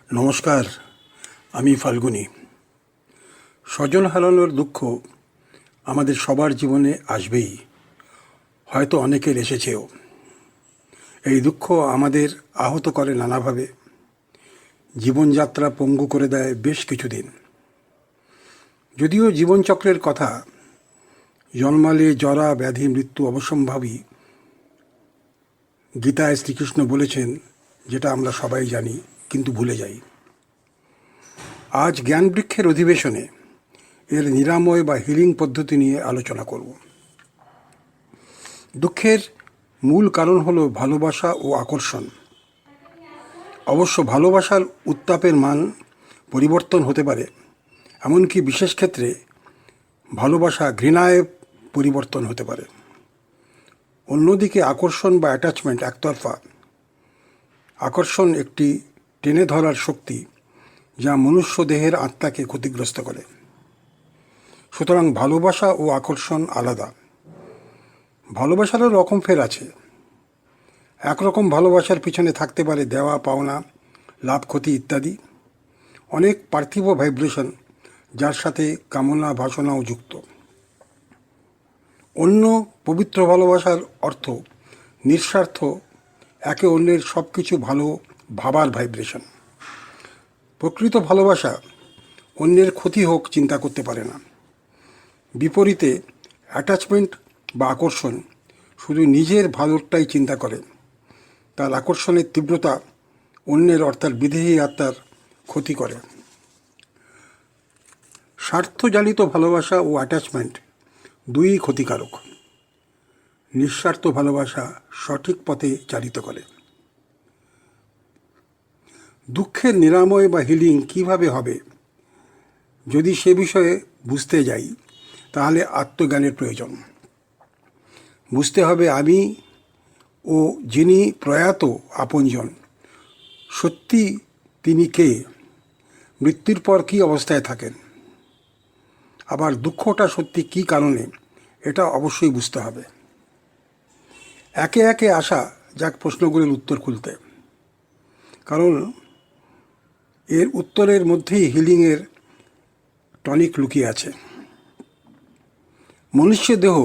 নমস্কার, আমি ফাল্গুনী। স্বজন হারানোর দুঃখ আমাদের সবার জীবনে আসবেই, হয়তো অনেকের এসেছেও। এই দুঃখ আমাদের আহত করে নানাভাবে, জীবনযাত্রা পঙ্গু করে দেয় বেশ কিছুদিন। যদিও জীবনচক্রের কথা, জন্মালে জরা ব্যাধি মৃত্যু অবশ্যম্ভাবী, গীতায় শ্রীকৃষ্ণ বলেছেন, যেটা আমরা সবাই জানি কিন্তু ভুলে যাই। আজ জ্ঞানবৃক্ষের অধিবেশনে এর নিরাময় বা হিলিং পদ্ধতি নিয়ে আলোচনা করব। দুঃখের মূল কারণ হলো ভালোবাসা ও আকর্ষণ। অবশ্য ভালোবাসার উত্তাপের মান পরিবর্তন হতে পারে, এমনকি বিশেষ ক্ষেত্রে ভালোবাসা ঘৃণায় পরিবর্তন হতে পারে। অন্যদিকে আকর্ষণ বা অ্যাটাচমেন্ট একতরফা। আকর্ষণ একটি টেনে ধরার শক্তি, যা মনুষ্য দেহের আত্মাকে ক্ষতিগ্রস্ত করে। সুতরাং ভালোবাসা ও আকর্ষণ আলাদা। ভালোবাসারও রকম ফের আছে। একরকম ভালোবাসার পিছনে থাকতে পারে দেওয়া পাওনা, লাভ ক্ষতি ইত্যাদি, অনেক পার্থিব ভাইব্রেশন, যার সাথে কামনা বাসনাও যুক্ত। অন্য পবিত্র ভালোবাসার অর্থ নিঃস্বার্থ, একে অন্যের সব কিছু ভালো ভাবার ভাইব্রেশন। প্রকৃত ভালোবাসা অন্যের ক্ষতি হোক চিন্তা করতে পারে না। বিপরীতে অ্যাটাচমেন্ট বা আকর্ষণ শুধু নিজের ভালোটাই চিন্তা করে। তার আকর্ষণের তীব্রতা অন্যের অর্থাৎ বিদেহী আত্মার ক্ষতি করে। স্বার্থজালিত ভালোবাসা ও অ্যাটাচমেন্ট দুই ক্ষতিকারক। নিঃস্বার্থ ভালোবাসা সঠিক পথে চালিত করে। দুঃখের নিরাময় বা হিলিং কিভাবে হবে, যদি সে বিষয়ে বুঝতে যাই, তাহলে আত্মজ্ঞানের প্রয়োজন। বুঝতে হবে আমি ও যিনি প্রয়াত আপনজন, সত্যি তিনি কে, মৃত্যুর পর কী অবস্থায় থাকেন, আবার দুঃখটা সত্যি কী কারণে, এটা অবশ্যই বুঝতে হবে। একে একে আসা যাক প্রশ্নগুলির উত্তর খুলতে, কারণ এর উত্তরের মধ্যেই হিলিংয়ের টনিক লুকিয়ে আছে। মনুষ্য দেহ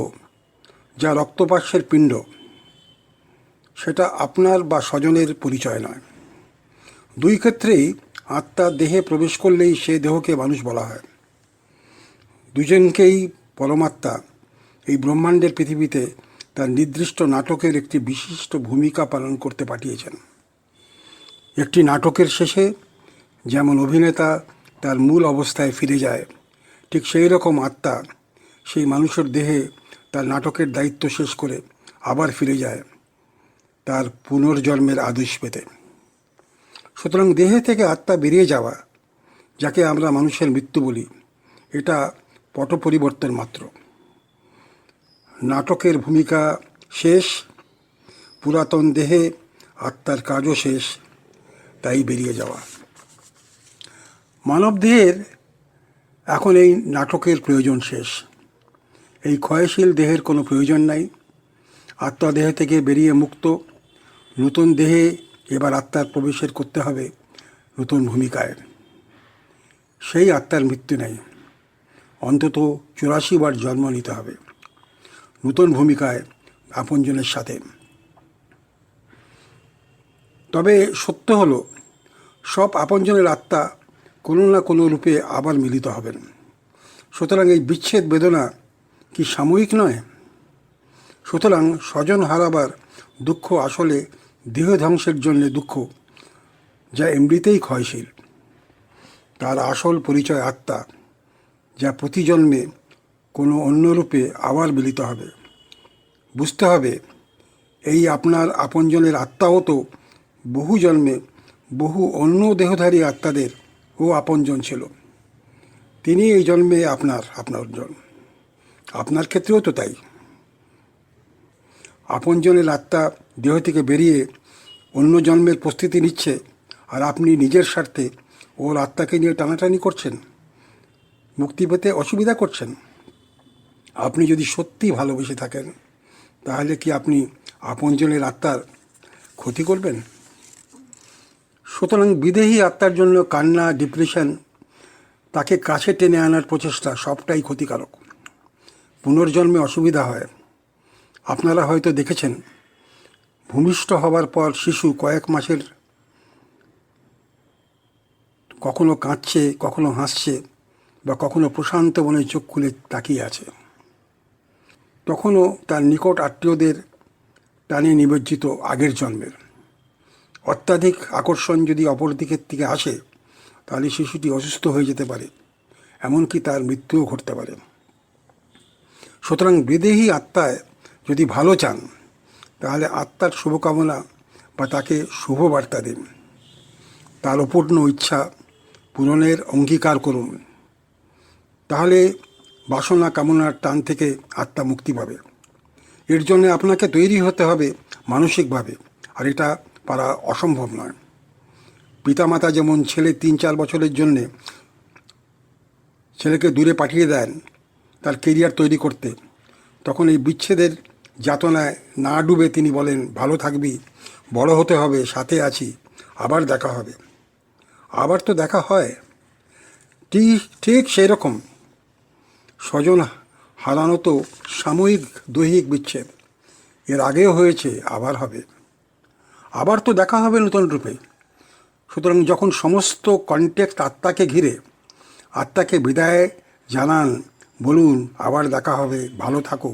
যা রক্তপাশের পিণ্ড, সেটা আপনার বা স্বজনের পরিচয় নয়। দুই ক্ষেত্রেই আত্মা দেহে প্রবেশ করলেই সে দেহকে মানুষ বলা হয়। দুজনকেই পরমাত্মা এই ব্রহ্মাণ্ডের পৃথিবীতে তার নির্দিষ্ট নাটকের একটি বিশিষ্ট ভূমিকা পালন করতে পাঠিয়েছেন। একটি নাটকের শেষে যেমন অভিনেতা তার মূল অবস্থায় ফিরে যায়, ঠিক সেই রকম আত্মা সেই মানুষের দেহে তার নাটকের দায়িত্ব শেষ করে আবার ফিরে যায় তার পুনর্জন্মের আদেশ পেতে। সুতরাং দেহে থেকে আত্মা বেরিয়ে যাওয়া, যাকে আমরা মানুষের মৃত্যু বলি, এটা পট পরিবর্তন মাত্র। নাটকের ভূমিকা শেষ, পুরাতন দেহে আত্মার কাজও শেষ, তাই বেরিয়ে যাওয়া। মানব দেহের এখন এই নাটকের প্রয়োজন শেষ। এই ক্ষয়শীল দেহের কোনো প্রয়োজন নাই। আত্মা দেহ থেকে বেরিয়ে মুক্ত, নতুন দেহে এবার আত্মার প্রবেশের করতে হবে নতুন ভূমিকায়। সেই আত্মার মৃত্যু নেই, অন্তত 84 বার জন্ম নিতে হবে নতুন ভূমিকায় আপনজনের সাথে। তবে সত্য হলো, সব আপনজনের আত্মা কোনো না কোনো রূপে আবার মিলিত হবেন। সুতরাং এই বিচ্ছেদ বেদনা কি সাময়িক নয়? সুতরাং স্বজন হারাবার দুঃখ আসলে দেহ ধ্বংসের জন্যে দুঃখ, যা এমনিতেই ক্ষয়শীল। তার আসল পরিচয় আত্মা, যা প্রতি জন্মে কোনো অন্য রূপে আবার মিলিত হবে। বুঝতে হবে, এই আপনার আপনজনের আত্মাও তো বহু জন্মে বহু অন্য দেহধারী আত্মাদের ও আপনজন ছিল। তিনি এই জন্মে আপনারজন। আপনার ক্ষেত্রেও তো তাই। আপনজনের আত্মা দেহ থেকে বেরিয়ে অন্য জন্মের প্রস্তুতি নিচ্ছে, আর আপনি নিজের স্বার্থে ওর আত্মাকে নিয়ে টানাটানি করছেন, মুক্তি পেতে অসুবিধা করছেন। আপনি যদি সত্যি ভালোবেসে থাকেন, তাহলে কি আপনি আপনজনের আত্মার ক্ষতি করবেন? সুতরাং বিদেহী আত্মার জন্য কান্না, ডিপ্রেশন, তাকে কাছে টেনে আনার প্রচেষ্টা সবটাই ক্ষতিকারক। পুনর্জন্মে অসুবিধা হয়। আপনারা হয়তো দেখেছেন, ভূমিষ্ঠ হবার পর শিশু কয়েক মাসের কখনো কাঁদছে, কখনো হাসছে, বা কখনো প্রশান্ত মনে চোখ খুলে তাকিয়ে আছে। তখনও তার নিকট আত্মীয়দের টানে নিমজ্জিত আগের জন্মের। অত্যাধিক আকর্ষণ যদি অপর দিকের থেকে আসে, তাহলে শিশুটি অসুস্থ হয়ে যেতে পারে, এমনকি তার মৃত্যুও ঘটতে পারে। সুতরাং বিদেহী আত্মায় যদি ভালো চান, তাহলে আত্মার শুভকামনা বা তাকে শুভবার্তা দিন। তার অপূর্ণ ইচ্ছা পূরণের অঙ্গীকার করুন। তাহলে বাসনা কামনার টান থেকে আত্মা মুক্তি পাবে। এর জন্য আপনাকে তৈরি হতে হবে মানসিকভাবে, আর এটা পারা অসম্ভব নয়। পিতামাতা যেমন ছেলে 3-4 বছরের জন্যে ছেলেকে দূরে পাঠিয়ে দেন তার কেরিয়ার তৈরি করতে, তখন এই বিচ্ছেদের যাতনায় না ডুবে তিনি বলেন, ভালো থাকবি, বড় হতে হবে, সাথে আছি, আবার দেখা হবে। আবার তো দেখা হয়। ঠিক সেই রকম স্বজন হারানো তো সাময়িক দৈহিক বিচ্ছেদ। এর আগেও হয়েছে, আবার হবে, আবার তো দেখা হবে নতুন রূপে। সুতরাং যখন সমস্ত কনটেক্সট আত্মাকে ঘিরে, আত্মাকে বিদায় জানান, বলুন আবার দেখা হবে, ভালো থাকো,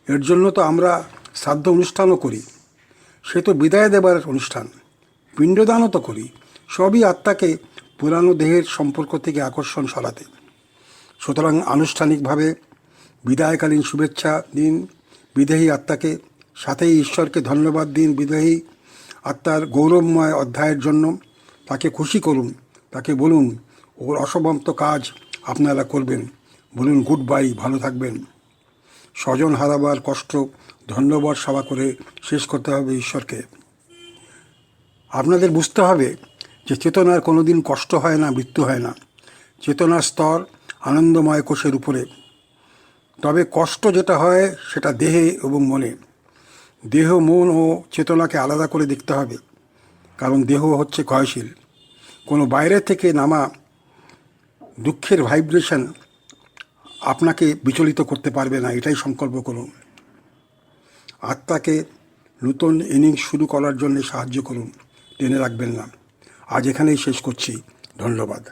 এর জন্য তো আমরা শ্রাদ্ধ অনুষ্ঠানও করি। সে তো বিদায় দেবার অনুষ্ঠান। পিণ্ডদানও তো করি। সবই আত্মাকে পুরানো দেহের সম্পর্ক থেকে আকর্ষণ সরাতে। সুতরাং আনুষ্ঠানিকভাবে বিদায়কালীন শুভেচ্ছা দিন বিদেহী আত্মাকে, সাথেই ঈশ্বরকে ধন্যবাদ দিন বিদেহী আত্মার গৌরবময় অধ্যায়ের জন্য। তাকে খুশি করুন, তাকে বলুন ওর অসমাপ্ত কাজ আপনারা করবেন, বলুন গুড বাই, ভালো থাকবেন। স্বজন হারাবার কষ্ট ধন্যবাদ সভা করে শেষ করতে হবে ঈশ্বরকে। আপনাদের বুঝতে হবে যে চেতনার কোনো দিন কষ্ট হয় না, মৃত্যু হয় না। চেতনার স্তর আনন্দময় কোষের উপরে। তবে কষ্ট যেটা হয় সেটা দেহে এবং মনে। দেহ, মন ও চেতনাকে আলাদা করে দেখতে হবে, কারণ দেহ হচ্ছে ক্ষয়শীল। কোনো বাইরে থেকে নামা দুঃখের ভাইব্রেশন আপনাকে বিচলিত করতে পারবে না, এটাই সংকল্প করুন। আত্মাকে নতুন ইনিংস শুরু করার জন্য সাহায্য করুন, টেনে রাখবেন না। আজ এখানেই শেষ করছি। ধন্যবাদ।